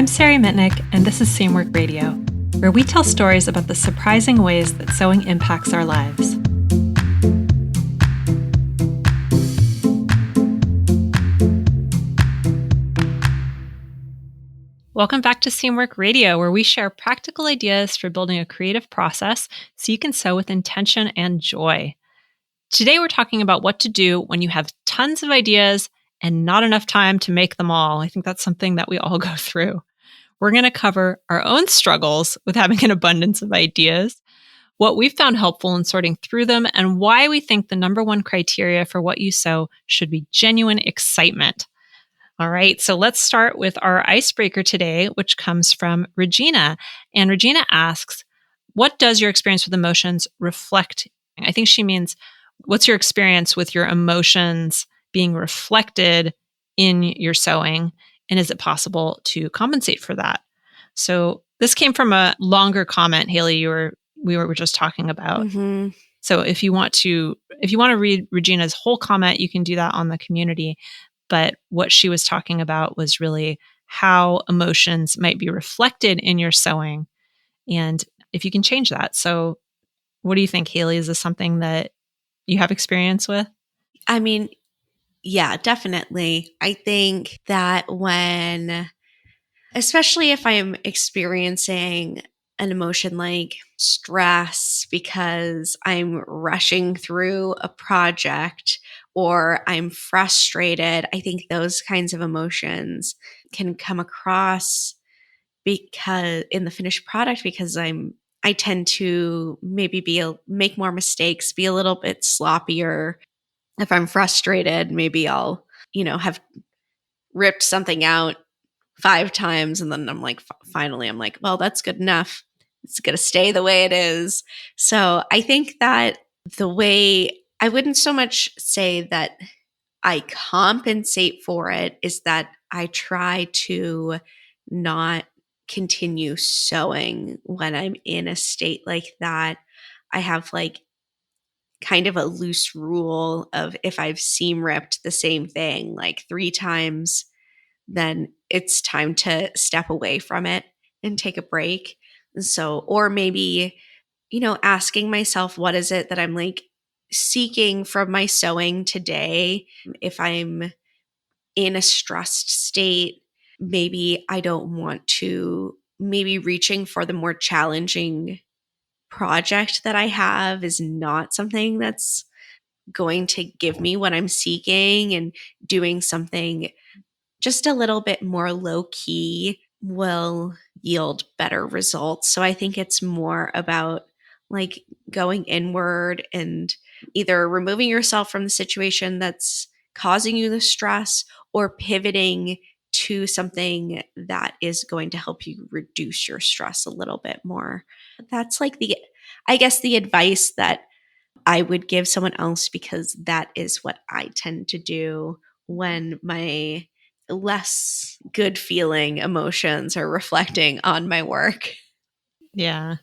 Sari Mitnick, and this is Seamwork Radio, where we tell stories about the surprising ways that sewing impacts our lives. Welcome back to Seamwork Radio, where we share practical ideas for building a creative process so you can sew with intention and joy. Today, we're talking about what to do when you have tons of ideas and not enough time to make them all. I think that's something that we all go through. We're going to cover our own struggles with having an abundance of ideas, what we've found helpful in sorting through them, and why we think the number one criteria for what you sew should be genuine excitement. All right, so let's start with our icebreaker today, which comes from Regina. And Regina asks, what does your experience with emotions reflect? I think she means, what's your experience with your emotions being reflected in your sewing? And is it possible to compensate for that? So this came from a longer comment, Haley, we were just talking about. Mm-hmm. So if you want to read Regina's whole comment, you can do that on the community. But what she was talking about was really how emotions might be reflected in your sewing and if you can change that. So what do you think, Haley? Is this something that you have experience with? I mean, yeah, definitely. I think that especially if I'm experiencing an emotion like stress because I'm rushing through a project or I'm frustrated, I think those kinds of emotions can come across because in the finished product because I tend to maybe make more mistakes, be a little bit sloppier. If I'm frustrated, maybe I'll, have ripped something out 5 times and then I'm like, finally, I'm like, well, that's good enough. It's going to stay the way it is. So I think that I wouldn't so much say that I compensate for it is that I try to not continue sewing when I'm in a state like that. I have like kind of a loose rule of if I've seam ripped the same thing like 3 times, then it's time to step away from it and take a break. So, or maybe, asking myself, what is it that I'm like seeking from my sewing today? If I'm in a stressed state, maybe I don't want to, maybe reaching for the more challenging project that I have is not something that's going to give me what I'm seeking, and doing something just a little bit more low key will yield better results. So I think it's more about like going inward and either removing yourself from the situation that's causing you the stress or pivoting to something that is going to help you reduce your stress a little bit more. That's like the advice that I would give someone else, because that is what I tend to do when my less good feeling emotions are reflecting on my work. Yeah,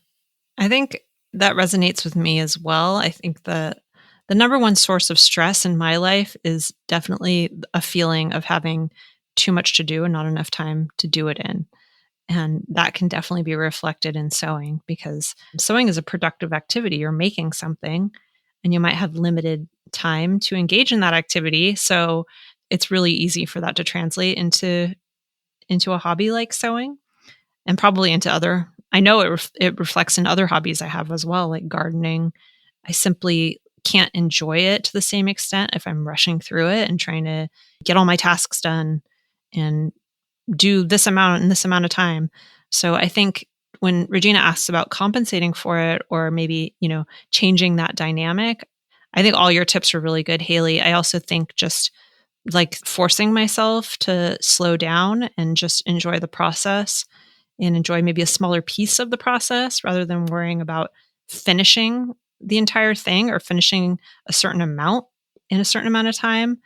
I think that resonates with me as well. I think the number one source of stress in my life is definitely a feeling of having too much to do and not enough time to do it in. And that can definitely be reflected in sewing, because sewing is a productive activity. You're making something and you might have limited time to engage in that activity. So it's really easy for that to translate into a hobby like sewing, and probably into other. I know it reflects in other hobbies I have as well, like gardening. I simply can't enjoy it to the same extent if I'm rushing through it and trying to get all my tasks done and do this amount in this amount of time. So I think when Regina asks about compensating for it, or maybe, changing that dynamic, I think all your tips are really good, Haley. I also think just like forcing myself to slow down and just enjoy the process and enjoy maybe a smaller piece of the process rather than worrying about finishing the entire thing or finishing a certain amount in a certain amount of time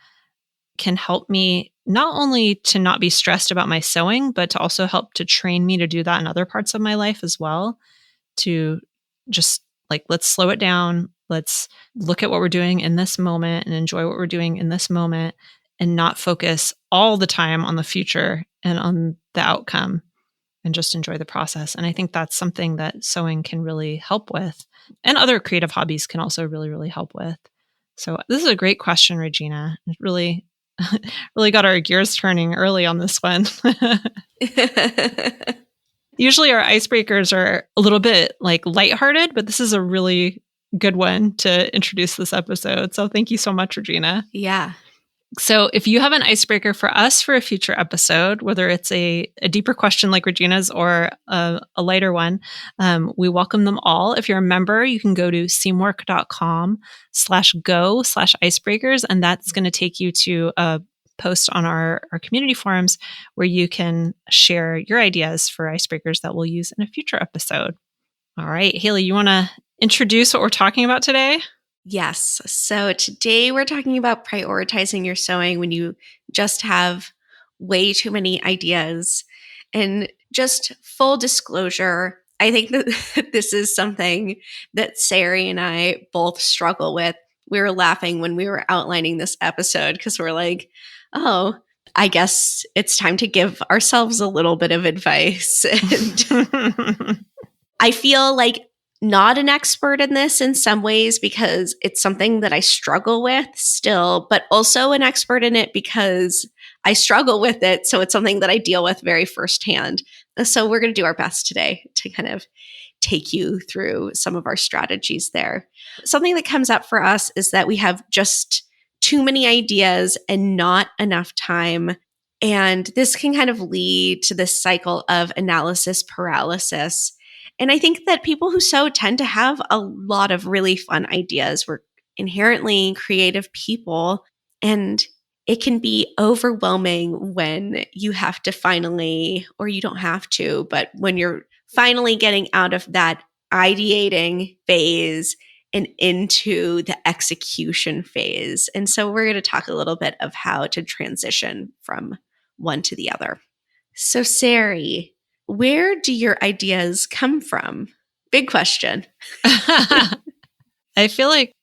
can help me not only to not be stressed about my sewing, but to also help to train me to do that in other parts of my life as well. To just like, let's slow it down. Let's look at what we're doing in this moment and enjoy what we're doing in this moment, and not focus all the time on the future and on the outcome. and just enjoy the process. And I think that's something that sewing can really help with. And other creative hobbies can also really, really help with. So this is a great question, Regina. It really, really got our gears turning early on this one. Usually our icebreakers are a little bit like lighthearted, but this is a really good one to introduce this episode. So thank you so much, Regina. Yeah. So if you have an icebreaker for us for a future episode, whether it's a deeper question like Regina's or a lighter one, we welcome them all. If you're a member, you can go to seamwork.com/go/icebreakers, and that's going to take you to a post on our community forums where you can share your ideas for icebreakers that we'll use in a future episode. All right, Haley, you want to introduce what we're talking about today? Yes. So today we're talking about prioritizing your sewing when you just have way too many ideas. And just full disclosure, I think that this is something that Sari and I both struggle with. We were laughing when we were outlining this episode because we're like, oh, I guess it's time to give ourselves a little bit of advice. And I feel like not an expert in this in some ways because it's something that I struggle with still, but also an expert in it because I struggle with it. So it's something that I deal with very firsthand. So we're going to do our best today to kind of take you through some of our strategies there. Something that comes up for us is that we have just too many ideas and not enough time. And this can kind of lead to this cycle of analysis paralysis. And I think that people who sew tend to have a lot of really fun ideas. We're inherently creative people, and it can be overwhelming when you have to finally, or you don't have to, but when you're finally getting out of that ideating phase and into the execution phase. And so we're going to talk a little bit of how to transition from one to the other. So, Sari, where do your ideas come from? Big question. I feel like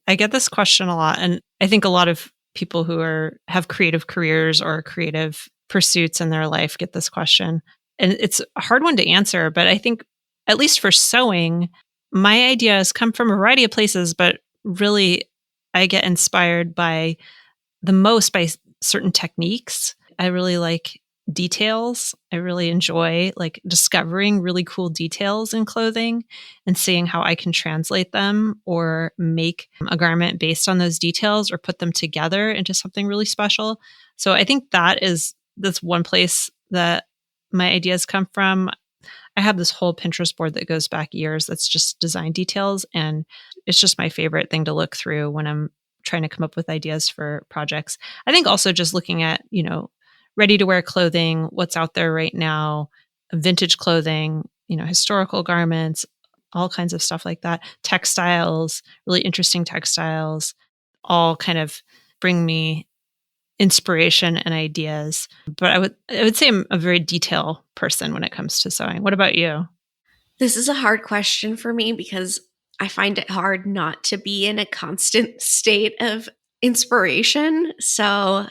I get this question a lot, and I think a lot of people who have creative careers or creative pursuits in their life get this question. And it's a hard one to answer, but I think at least for sewing, my ideas come from a variety of places, but really I get inspired by certain techniques. I really like details. I really enjoy like discovering really cool details in clothing and seeing how I can translate them or make a garment based on those details or put them together into something really special. So I think that's one place that my ideas come from. I have this whole Pinterest board that goes back years that's just design details, and it's just my favorite thing to look through when I'm trying to come up with ideas for projects. I think also just looking at, ready to wear clothing, what's out there right now, vintage clothing, historical garments, all kinds of stuff like that. Textiles, really interesting textiles, all kind of bring me inspiration and ideas. But I would say I'm a very detail person when it comes to sewing. What about you? This is a hard question for me because I find it hard not to be in a constant state of inspiration. So,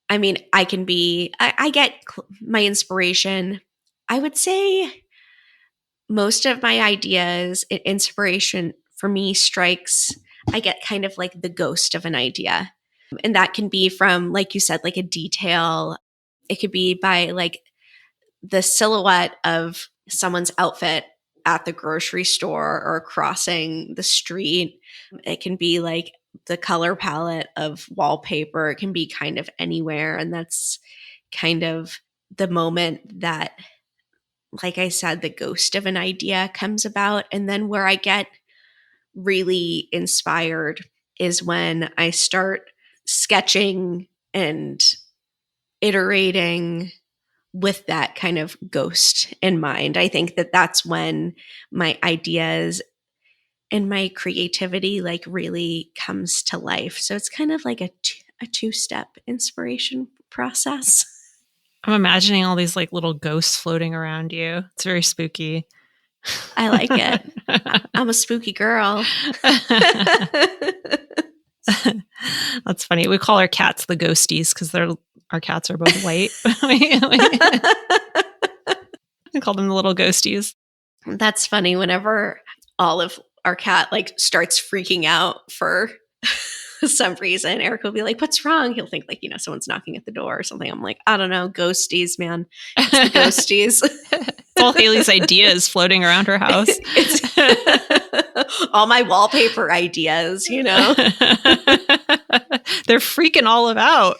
I mean, I get my inspiration. I would say most of my ideas, inspiration for me strikes, I get kind of like the ghost of an idea. And that can be from, like you said, like a detail. It could be by like the silhouette of someone's outfit at the grocery store or crossing the street. It can be like the color palette of wallpaper. It can be kind of anywhere. And that's kind of the moment that, like I said, the ghost of an idea comes about. And then where I get really inspired is when I start sketching and iterating with that kind of ghost in mind. I think that that's when my ideas and my creativity like really comes to life. So it's kind of like a two-step inspiration process. I'm imagining all these like little ghosts floating around you. It's very spooky. I like it. I'm a spooky girl. That's funny. We call our cats the ghosties because our cats are both white. We call them the little ghosties. That's funny. Whenever Olive, our cat, like starts freaking out for some reason, Eric will be like, "What's wrong?" He'll think like, someone's knocking at the door or something. I'm like, I don't know, ghosties, man. It's the ghosties. It's all Haley's ideas floating around her house. All my wallpaper ideas, They're freaking all about.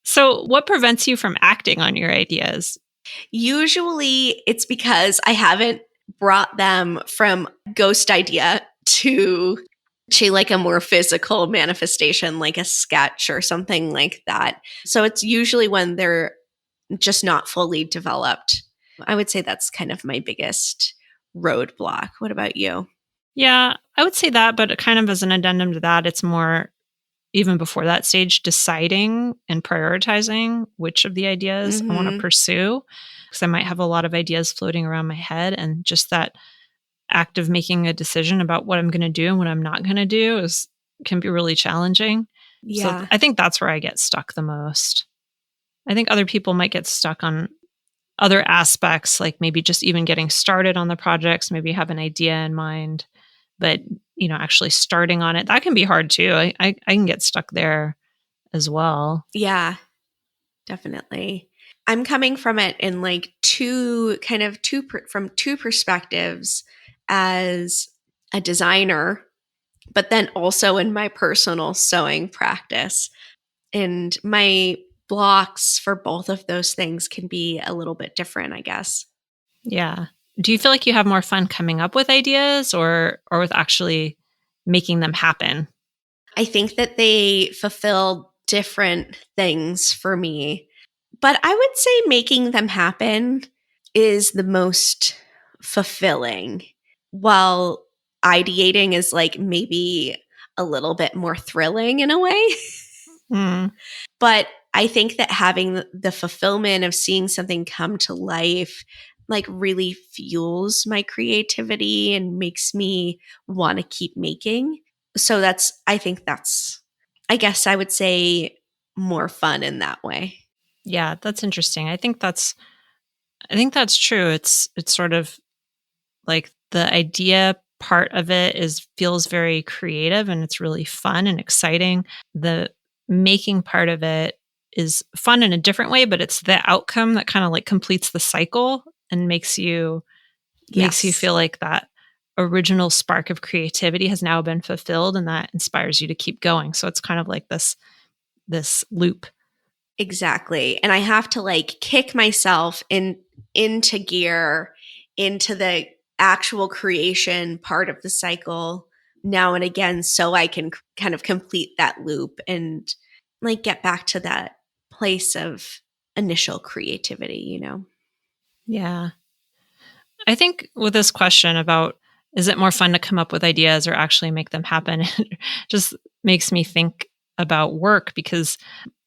So what prevents you from acting on your ideas? Usually it's because I haven't brought them from ghost idea to like a more physical manifestation, like a sketch or something like that. So it's usually when they're just not fully developed. I would say that's kind of my biggest roadblock. What about you? Yeah, I would say that, but kind of as an addendum to that, it's more even before that stage, deciding and prioritizing which of the ideas I want to pursue. Because I might have a lot of ideas floating around my head, and just that act of making a decision about what I'm going to do and what I'm not going to do can be really challenging. Yeah. So I think that's where I get stuck the most. I think other people might get stuck on other aspects, like maybe just even getting started on the projects, maybe have an idea in mind, but actually starting on it, that can be hard too. I can get stuck there as well. Yeah, definitely. I'm coming from it in like two perspectives as a designer, but then also in my personal sewing practice. And my blocks for both of those things can be a little bit different, I guess. Yeah. Do you feel like you have more fun coming up with ideas or with actually making them happen? I think that they fulfill different things for me. But I would say making them happen is the most fulfilling, while ideating is like maybe a little bit more thrilling in a way. Mm. But I think that having the fulfillment of seeing something come to life like really fuels my creativity and makes me want to keep making. So I guess I would say more fun in that way. Yeah, that's interesting. I think that's true. It's sort of like the idea part of it feels very creative and it's really fun and exciting. The making part of it is fun in a different way, but it's the outcome that kind of like completes the cycle and makes you feel like that original spark of creativity has now been fulfilled, and that inspires you to keep going. So it's kind of like this loop. Exactly. And I have to like kick myself into gear, into the actual creation part of the cycle now and again, so I can kind of complete that loop and like get back to that place of initial creativity. Yeah. I think with this question about, is it more fun to come up with ideas or actually make them happen? It just makes me think about work, because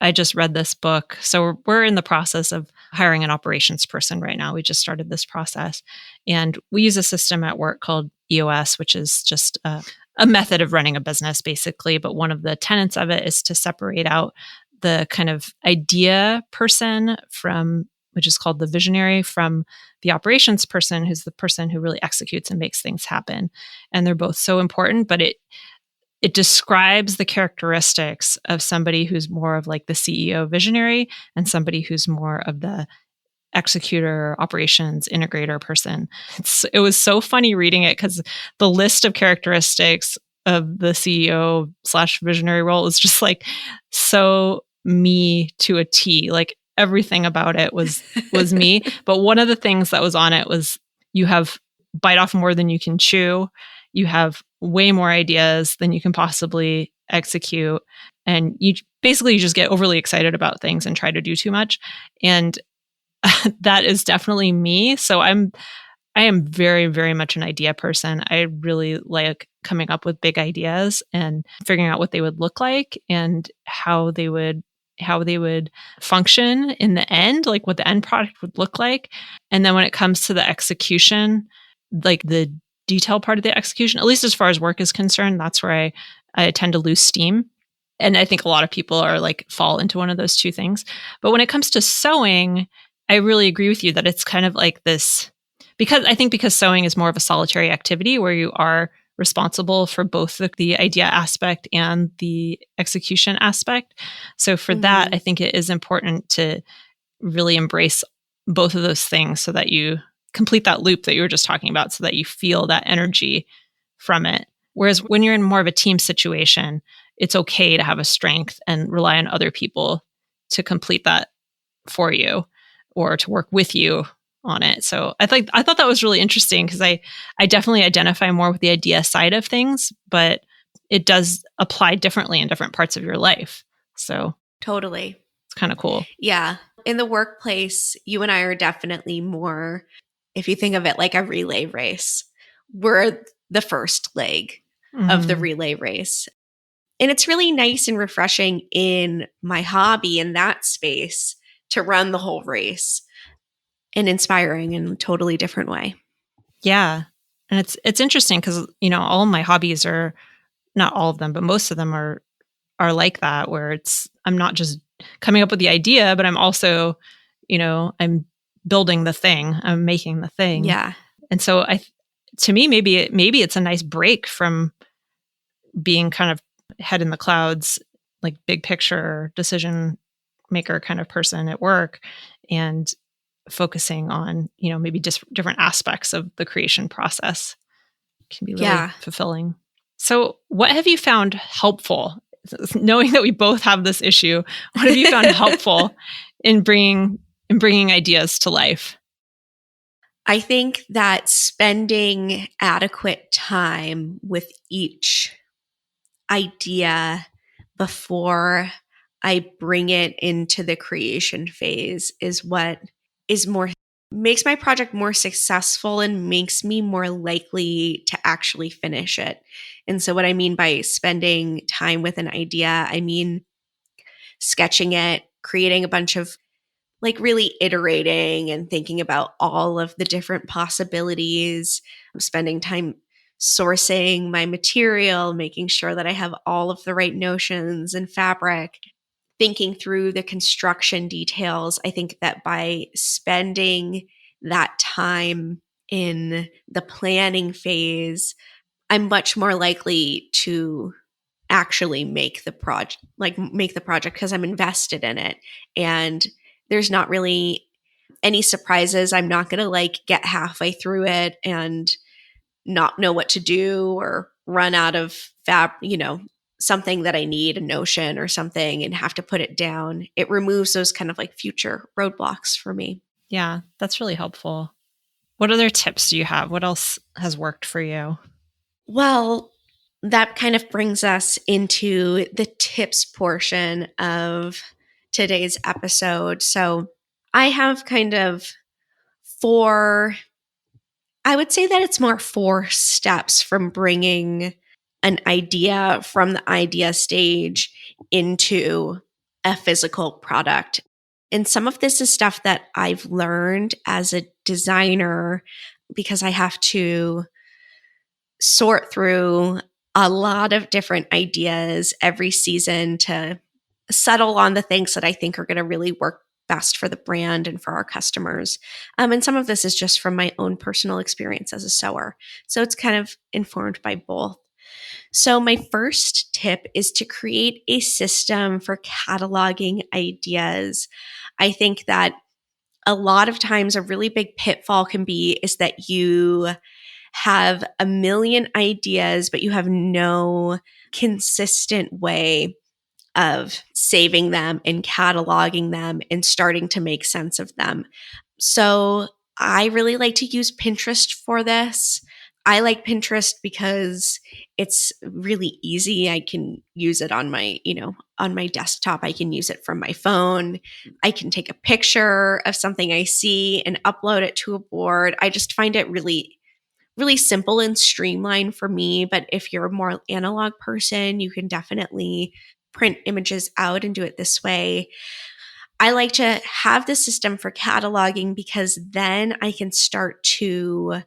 I just read this book. So we're in the process of hiring an operations person right now. We just started this process, and we use a system at work called EOS, which is just a method of running a business basically. But one of the tenets of it is to separate out the kind of idea person which is called the visionary, from the operations person, who's the person who really executes and makes things happen. And they're both so important, but it describes the characteristics of somebody who's more of like the CEO visionary and somebody who's more of the executor, operations, integrator person. It was so funny reading it, because the list of characteristics of the CEO/visionary role was just like so me to a T. Like everything about it was me. But one of the things that was on it was, you have bite off more than you can chew. You have way more ideas than you can possibly execute. And you just get overly excited about things and try to do too much. And that is definitely me. So I am very, very much an idea person. I really like coming up with big ideas and figuring out what they would look like and how they would function in the end, like what the end product would look like. And then when it comes to the execution, like the detail part of the execution, at least as far as work is concerned, that's where I tend to lose steam. And I think a lot of people are like fall into one of those two things. But when it comes to sewing, I really agree with you that it's kind of like this, because sewing is more of a solitary activity where you are responsible for both the idea aspect and the execution aspect. So for that, Mhm. I think it is important to really embrace both of those things so that you complete that loop that you were just talking about, so that you feel that energy from it. Whereas when you're in more of a team situation, it's okay to have a strength and rely on other people to complete that for you or to work with you on it. So I thought that was really interesting because I definitely identify more with the idea side of things, but it does apply differently in different parts of your life. So Totally. it's kind of cool. Yeah. In the workplace, you and I are definitely more, if you think of it like a relay race, we're the first leg of the Mhm. relay race. And it's really nice and refreshing in my hobby in that space to run the whole race and inspiring in a totally different way. Yeah. And it's interesting because, all of my hobbies are, not all of them, but most of them are like that, where I'm not just coming up with the idea, but I'm also, I'm building the thing, I'm making the thing. Yeah. And so to me, maybe it's a nice break from being kind of head in the clouds, like big picture decision maker kind of person at work, and focusing on, maybe just different aspects of the creation process can be really Yeah. fulfilling. So, what have you found helpful? Knowing that we both have this issue, what have you found helpful in bringing ideas to life? I think that spending adequate time with each idea before I bring it into the creation phase is what is more makes my project more successful and makes me more likely to actually finish it. And so what I mean by spending time with an idea, I mean sketching it, creating a bunch of like really iterating and thinking about all of the different possibilities. I'm spending time sourcing my material, making sure that I have all of the right notions and fabric, thinking through the construction details. I think that by spending that time in the planning phase, I'm much more likely to actually make the project because I'm invested in it. And there's not really any surprises. I'm not going to like get halfway through it and not know what to do or run out of something that I need, a notion or something, and have to put it down. It removes those kind of like future roadblocks for me. Yeah, that's really helpful. What other tips do you have? What else has worked for you? Well, that kind of brings us into the tips portion of today's episode. So I have kind of four, I would say that it's more four steps from bringing an idea from the idea stage into a physical product. And some of this is stuff that I've learned as a designer because I have to sort through a lot of different ideas every season to settle on the things that I think are going to really work best for the brand and for our customers. And some of this is just from my own personal experience as a sewer. So it's kind of informed by both. So, my first tip is to create a system for cataloging ideas. I think that a lot of times a really big pitfall can be is that you have a million ideas, but you have no consistent way of saving them and cataloging them and starting to make sense of them. So I really like to use Pinterest for this. I like Pinterest because it's really easy. I can use it on my desktop. I can use it from my phone. I can take a picture of something I see and upload it to a board. I just find it really really simple and streamlined for me. But if you're a more analog person, you can definitely print images out and do it this way. I like to have the system for cataloging because then I can start to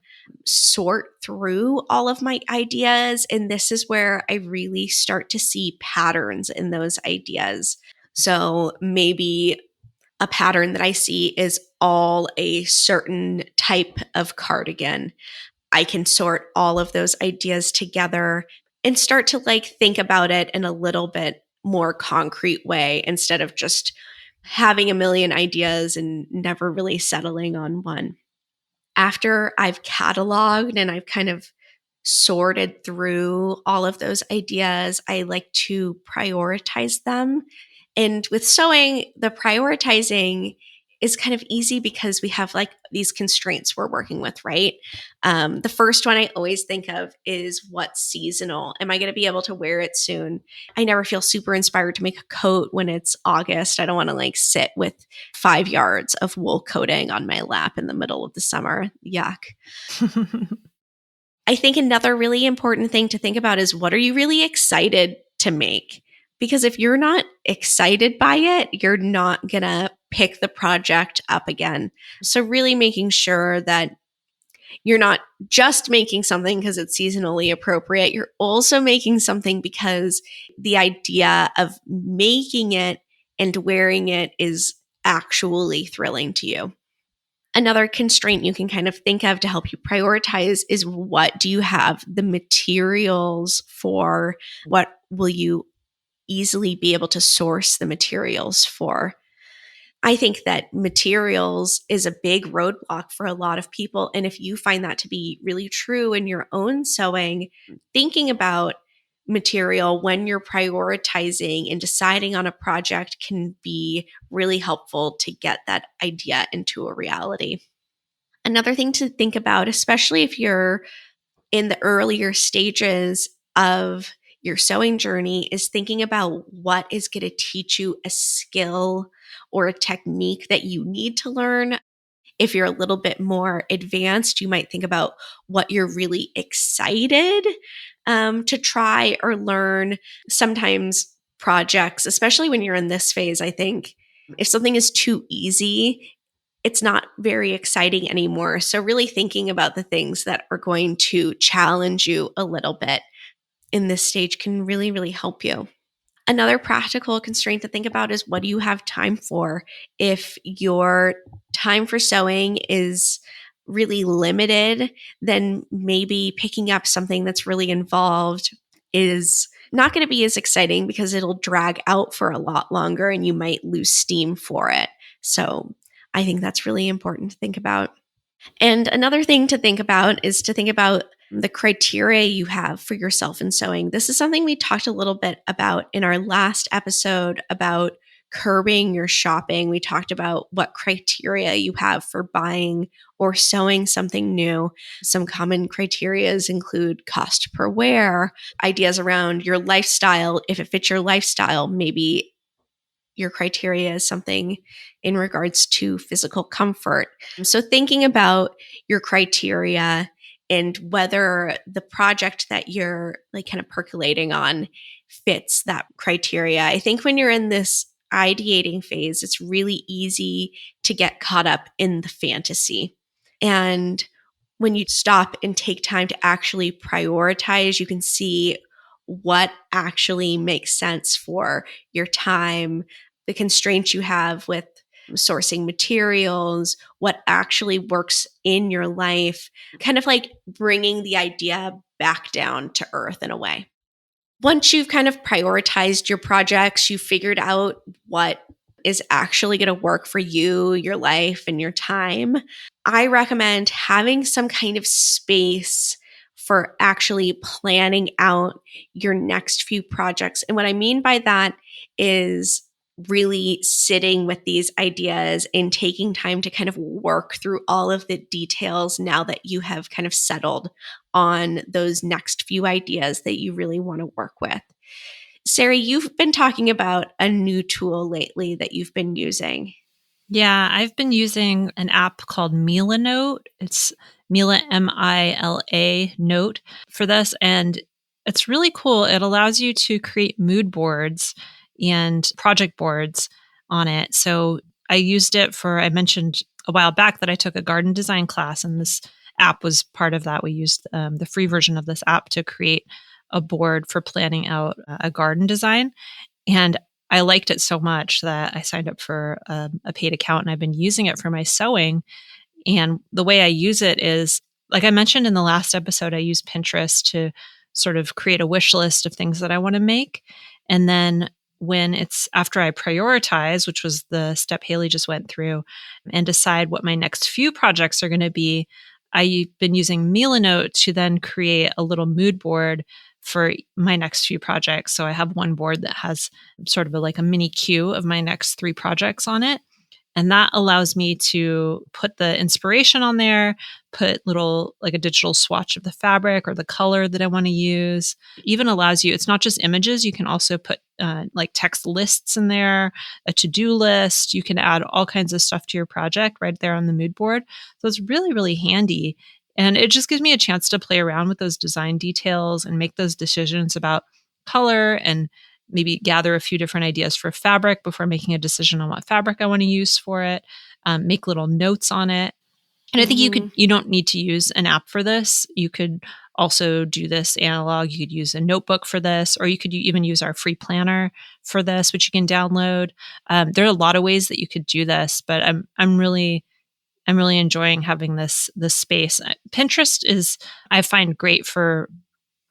sort through all of my ideas. And this is where I really start to see patterns in those ideas. So maybe a pattern that I see is all a certain type of cardigan. I can sort all of those ideas together and start to like think about it in a little bit more concrete way instead of just having a million ideas and never really settling on one. After I've cataloged and I've kind of sorted through all of those ideas, I like to prioritize them. And with sewing, the prioritizing is kind of easy because we have like these constraints we're working with, right? The first one I always think of is what's seasonal. Am I going to be able to wear it soon? I never feel super inspired to make a coat when it's August. I don't want to like sit with 5 yards of wool coating on my lap in the middle of the summer. Yuck. I think another really important thing to think about is what are you really excited to make? Because if you're not excited by it, you're not going to pick the project up again. So, really making sure that you're not just making something because it's seasonally appropriate, you're also making something because the idea of making it and wearing it is actually thrilling to you. Another constraint you can kind of think of to help you prioritize is what do you have the materials for? What will you easily be able to source the materials for? I think that materials is a big roadblock for a lot of people. And if you find that to be really true in your own sewing, thinking about material when you're prioritizing and deciding on a project can be really helpful to get that idea into a reality. Another thing to think about, especially if you're in the earlier stages of your sewing journey, is thinking about what is going to teach you a skill or a technique that you need to learn. If you're a little bit more advanced, you might think about what you're really excited to try or learn. Sometimes projects, especially when you're in this phase, I think if something is too easy, it's not very exciting anymore. So, really thinking about the things that are going to challenge you a little bit in this stage can really, really help you. Another practical constraint to think about is what do you have time for? If your time for sewing is really limited, then maybe picking up something that's really involved is not going to be as exciting because it'll drag out for a lot longer and you might lose steam for it. So I think that's really important to think about. And another thing to think about is to think about the criteria you have for yourself in sewing. This is something we talked a little bit about in our last episode about curbing your shopping. We talked about what criteria you have for buying or sewing something new. Some common criterias include cost per wear, ideas around your lifestyle. If it fits your lifestyle, maybe your criteria is something in regards to physical comfort. So, thinking about your criteria and whether the project that you're like kind of percolating on fits that criteria. I think when you're in this ideating phase, it's really easy to get caught up in the fantasy. And when you stop and take time to actually prioritize, you can see what actually makes sense for your time, the constraints you have with sourcing materials, what actually works in your life, kind of like bringing the idea back down to earth in a way. Once you've kind of prioritized your projects, you've figured out what is actually going to work for you, your life, and your time, I recommend having some kind of space for actually planning out your next few projects. And what I mean by that is really sitting with these ideas and taking time to kind of work through all of the details now that you have kind of settled on those next few ideas that you really want to work with. Sarah, you've been talking about a new tool lately that you've been using. Yeah, I've been using an app called Milanote. It's Mila, Mila Note for this. And it's really cool. It allows you to create mood boards and project boards on it. So I used it for, I mentioned a while back that I took a garden design class, and this app was part of that. We used the free version of this app to create a board for planning out a garden design. And I liked it so much that I signed up for a paid account, and I've been using it for my sewing. And the way I use it is, like I mentioned in the last episode, I use Pinterest to sort of create a wish list of things that I want to make. And then when it's after I prioritize, which was the step Haley just went through, and decide what my next few projects are going to be, I've been using Milanote to then create a little mood board for my next few projects. So I have one board that has sort of like a mini queue of my next 3 projects on it. And that allows me to put the inspiration on there, put little, like a digital swatch of the fabric or the color that I want to use. Even allows you, it's not just images, you can also put like text lists in there, a to-do list. You can add all kinds of stuff to your project right there on the mood board. So it's really, really handy. And it just gives me a chance to play around with those design details and make those decisions about color, and maybe gather a few different ideas for fabric before making a decision on what fabric I want to use for it, make little notes on it. And I think you don't need to use an app for this. You could also do this analog. You could use a notebook for this, or you could even use our free planner for this, which you can download. There are a lot of ways that you could do this, but I'm really enjoying having this space. Pinterest is, I find, great for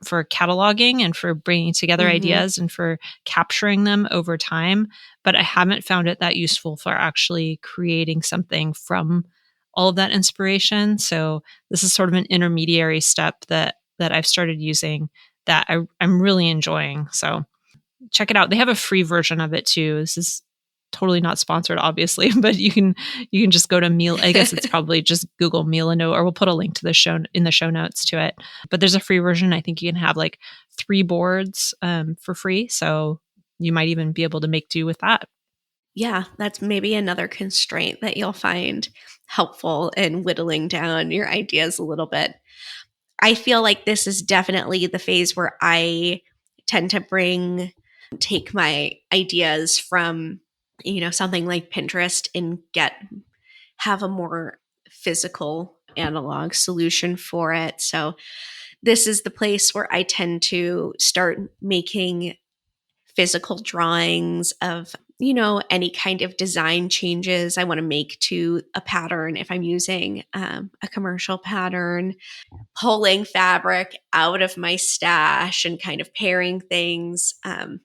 cataloging and for bringing together ideas and for capturing them over time. But I haven't found it that useful for actually creating something from all of that inspiration. So this is sort of an intermediary step that I've started using that I'm really enjoying. So check it out. They have a free version of it too. This is totally not sponsored, obviously, but you can just go to I guess it's probably just Google Milanote, or we'll put a link to the show in the show notes to it. But there's a free version. I think you can have like 3 boards for free. So you might even be able to make do with that. Yeah, that's maybe another constraint that you'll find helpful in whittling down your ideas a little bit. I feel like this is definitely the phase where I tend to take my ideas from, something like Pinterest and have a more physical analog solution for it. So this is the place where I tend to start making physical drawings of, any kind of design changes I want to make to a pattern if I'm using a commercial pattern, pulling fabric out of my stash and kind of pairing things. And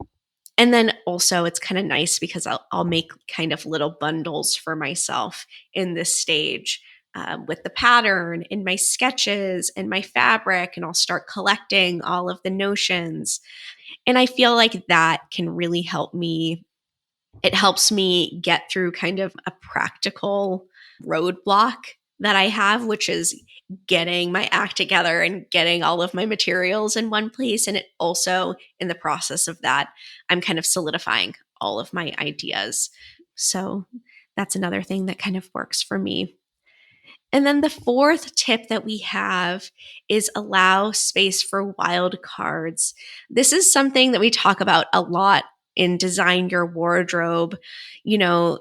then also it's kind of nice because I'll make kind of little bundles for myself in this stage with the pattern in my sketches and my fabric, and I'll start collecting all of the notions. And I feel like that can really help me. It helps me get through kind of a practical roadblock that I have, which is getting my act together and getting all of my materials in one place. And it also, in the process of that, I'm kind of solidifying all of my ideas. So that's another thing that kind of works for me. And then the 4th tip that we have is allow space for wild cards. This is something that we talk about a lot in Design Your Wardrobe.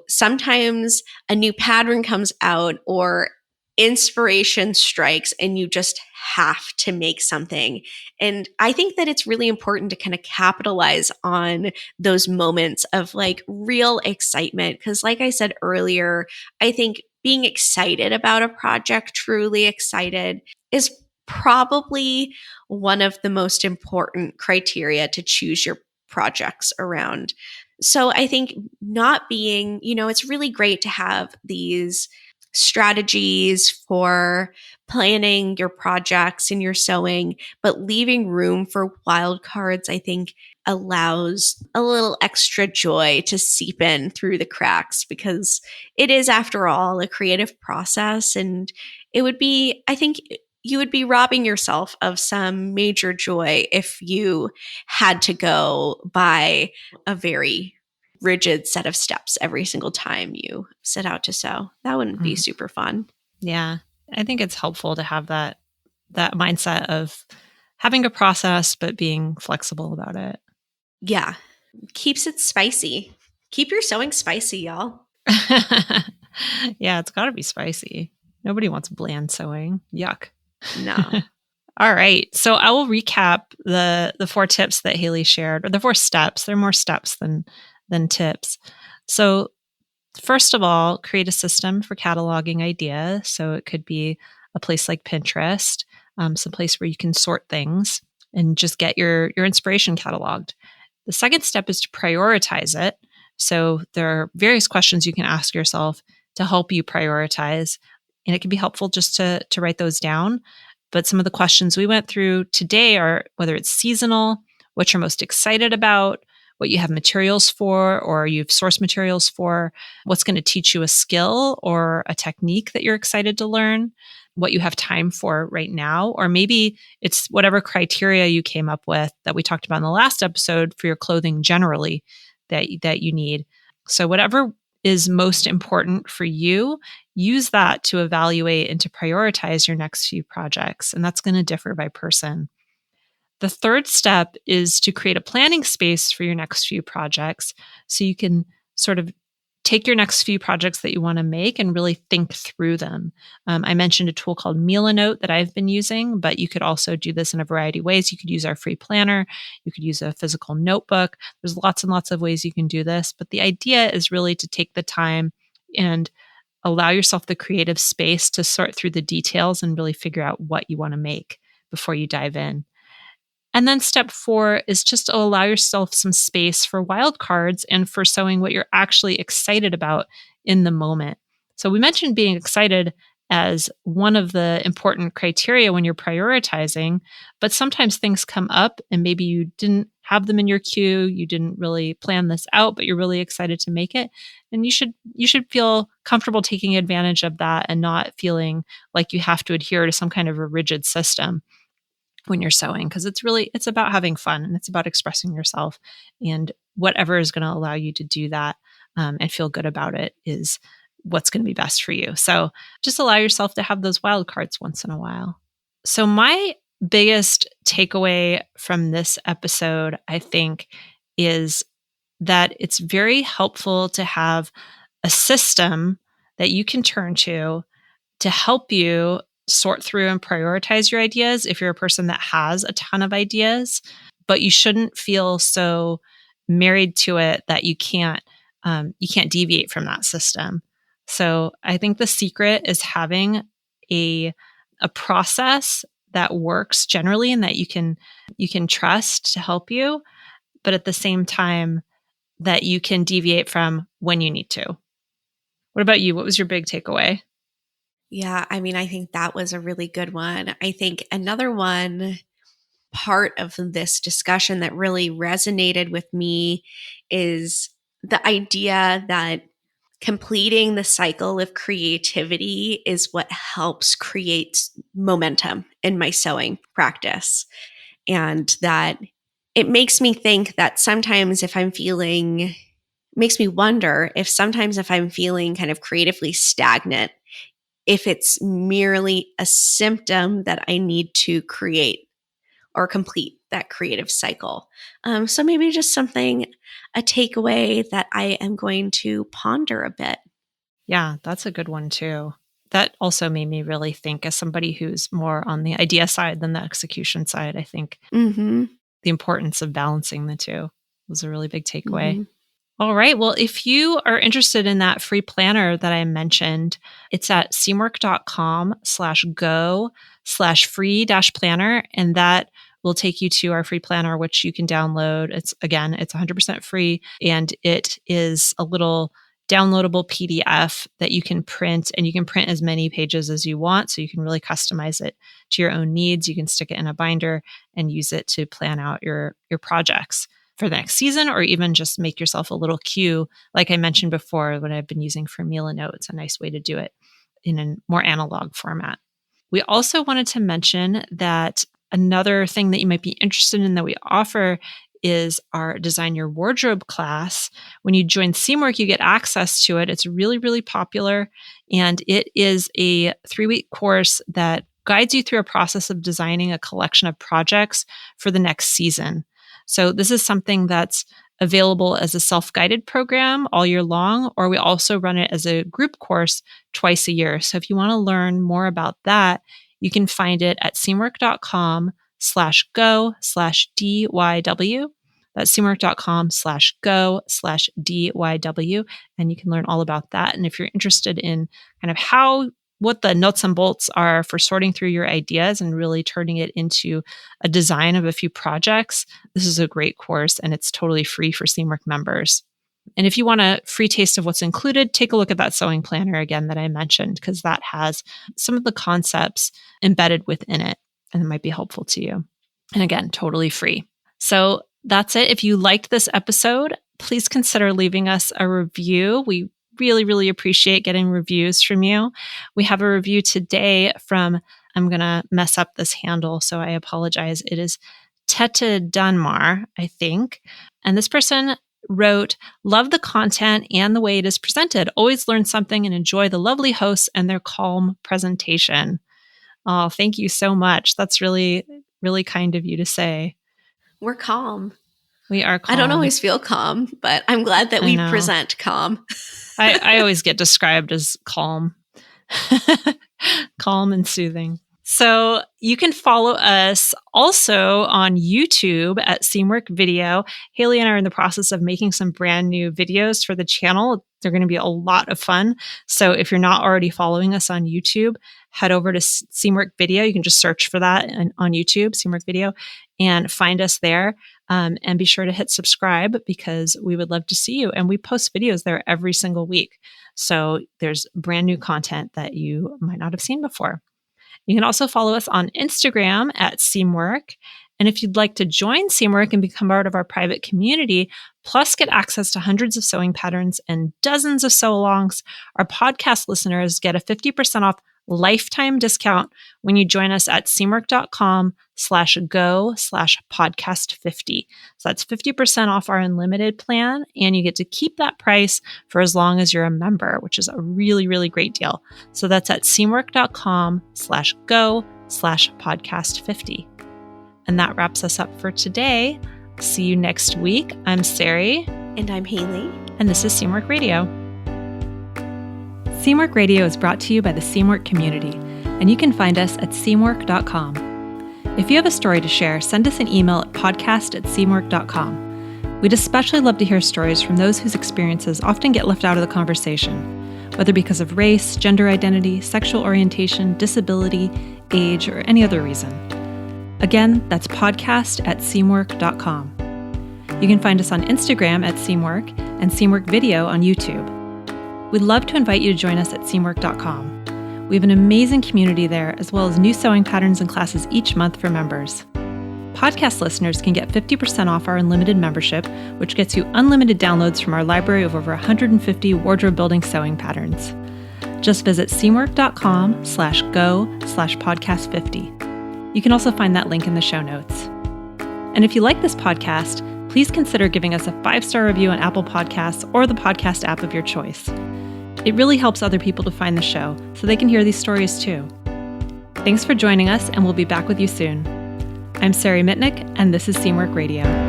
Sometimes a new pattern comes out or inspiration strikes and you just have to make something. And I think that it's really important to kind of capitalize on those moments of like real excitement. Because like I said earlier, I think being excited about a project, truly excited, is probably one of the most important criteria to choose your projects around. So I think it's really great to have these strategies for planning your projects and your sewing, but leaving room for wild cards, I think, allows a little extra joy to seep in through the cracks, because it is, after all, a creative process. And I think you would be robbing yourself of some major joy if you had to go by a very rigid set of steps every single time you set out to sew. That wouldn't be super fun. Yeah. I think it's helpful to have that mindset of having a process, but being flexible about it. Yeah. Keeps it spicy. Keep your sewing spicy, y'all. Yeah, it's got to be spicy. Nobody wants bland sewing. Yuck. No. All right. So I will recap the 4 tips that Haley shared, or the 4 steps. They're more steps than tips. So first of all, create a system for cataloging ideas. So it could be a place like Pinterest, some place where you can sort things and just get your inspiration cataloged. The second step is to prioritize it. So there are various questions you can ask yourself to help you prioritize. And it can be helpful just to write those down. But some of the questions we went through today are whether it's seasonal, what you're most excited about, what you have materials for, or you've sourced materials for, what's going to teach you a skill or a technique that you're excited to learn, what you have time for right now, or maybe it's whatever criteria you came up with that we talked about in the last episode for your clothing generally that you need. So whatever is most important for you, use that to evaluate and to prioritize your next few projects. And that's going to differ by person. The third step is to create a planning space for your next few projects so you can sort of take your next few projects that you want to make and really think through them. I mentioned a tool called Milanote that I've been using, but you could also do this in a variety of ways. You could use our free planner. You could use a physical notebook. There's lots and lots of ways you can do this, but the idea is really to take the time and allow yourself the creative space to sort through the details and really figure out what you want to make before you dive in. And then step 4 is just to allow yourself some space for wildcards and for sewing what you're actually excited about in the moment. So we mentioned being excited as one of the important criteria when you're prioritizing, but sometimes things come up and maybe you didn't have them in your queue, you didn't really plan this out, but you're really excited to make it. And you should feel comfortable taking advantage of that and not feeling like you have to adhere to some kind of a rigid system when you're sewing, because it's about having fun and it's about expressing yourself, and whatever is going to allow you to do that and feel good about it is what's going to be best for you. So just allow yourself to have those wild cards once in a while. So my biggest takeaway from this episode, I think, is that it's very helpful to have a system that you can turn to help you sort through and prioritize your ideas if you're a person that has a ton of ideas, but you shouldn't feel so married to it that you can't deviate from that system. So I think the secret is having a process that works generally and that you can trust to help you, but at the same time that you can deviate from when you need to. What about you? What was your big takeaway? Yeah, I mean, I think that was a really good one. I think another one part of this discussion that really resonated with me is the idea that completing the cycle of creativity is what helps create momentum in my sewing practice. And that it makes me think that sometimes if I'm feeling, makes me wonder if sometimes if I'm feeling kind of creatively stagnant, if it's merely a symptom that I need to create or complete that creative cycle. So maybe just something, a takeaway that I am going to ponder a bit. Yeah, that's a good one too. That also made me really think, as somebody who's more on the idea side than the execution side, I think Mm-hmm. the importance of balancing the two was a really big takeaway. Mm-hmm. All right. Well, if you are interested in that free planner that I mentioned, it's at seamwork.com/go/free-planner. And that will take you to our free planner, which you can download. It's 100% free. And it is a little downloadable PDF that you can print, and you can print as many pages as you want. So you can really customize it to your own needs. You can stick it in a binder and use it to plan out your projects for the next season, or even just make yourself a little queue. Like I mentioned before, what I've been using for Milanote, it's a nice way to do it in a more analog format. We also wanted to mention that another thing that you might be interested in that we offer is our Design Your Wardrobe class. When you join Seamwork, you get access to it. It's really, really popular. And it is a 3-week course that guides you through a process of designing a collection of projects for the next season. So this is something that's available as a self-guided program all year long, or we also run it as a group course twice a year. So if you want to learn more about that, you can find it at seamwork.com/go/DYW. That's seamwork.com/go/DYW. And you can learn all about that. And if you're interested in kind of what the nuts and bolts are for sorting through your ideas and really turning it into a design of a few projects, this is a great course and it's totally free for Seamwork members. And if you want a free taste of what's included, take a look at that sewing planner again that I mentioned, because that has some of the concepts embedded within it and it might be helpful to you. And again, totally free. So that's it. If you liked this episode, please consider leaving us a review. We really, really appreciate getting reviews from you. We have a review today from, I'm going to mess up this handle, so I apologize. It is Tete Dunmar, I think. And this person wrote, "Love the content and the way it is presented. Always learn something and enjoy the lovely hosts and their calm presentation." Oh, thank you so much. That's really, really kind of you to say. We're calm. We are calm. I don't always feel calm, but I'm glad that we present calm. I always get described as calm. Calm and soothing. So you can follow us also on YouTube at Seamwork Video. Haley and I are in the process of making some brand new videos for the channel. They're going to be a lot of fun. So if you're not already following us on YouTube, head over to Seamwork Video. You can just search for that on YouTube, Seamwork Video, and find us there. And be sure to hit subscribe because we would love to see you. And we post videos there every single week. So there's brand new content that you might not have seen before. You can also follow us on Instagram at Seamwork. And if you'd like to join Seamwork and become part of our private community, plus get access to hundreds of sewing patterns and dozens of sew-alongs, our podcast listeners get a 50% off lifetime discount when you join us at seamwork.com/go/podcast50. So that's 50% off our unlimited plan, and you get to keep that price for as long as you're a member, which is a really, really great deal. So that's at seamwork.com/go/podcast50. And that wraps us up for today. See you next week. I'm Sari. And I'm Haley. And this is Seamwork Radio. Seamwork Radio is brought to you by the Seamwork community, and you can find us at seamwork.com. If you have a story to share, send us an email at podcast@seamwork.com. We'd especially love to hear stories from those whose experiences often get left out of the conversation, whether because of race, gender identity, sexual orientation, disability, age, or any other reason. Again, that's podcast@seamwork.com. You can find us on Instagram at Seamwork and Seamwork Video on YouTube. We'd love to invite you to join us at seamwork.com. We have an amazing community there, as well as new sewing patterns and classes each month for members. Podcast listeners can get 50% off our unlimited membership, which gets you unlimited downloads from our library of over 150 wardrobe-building sewing patterns. Just visit seamwork.com/go/podcast50. You can also find that link in the show notes. And if you like this podcast, please consider giving us a 5-star review on Apple Podcasts or the podcast app of your choice. It really helps other people to find the show so they can hear these stories too. Thanks for joining us, and we'll be back with you soon. I'm Sari Mitnick, and this is Seamwork Radio.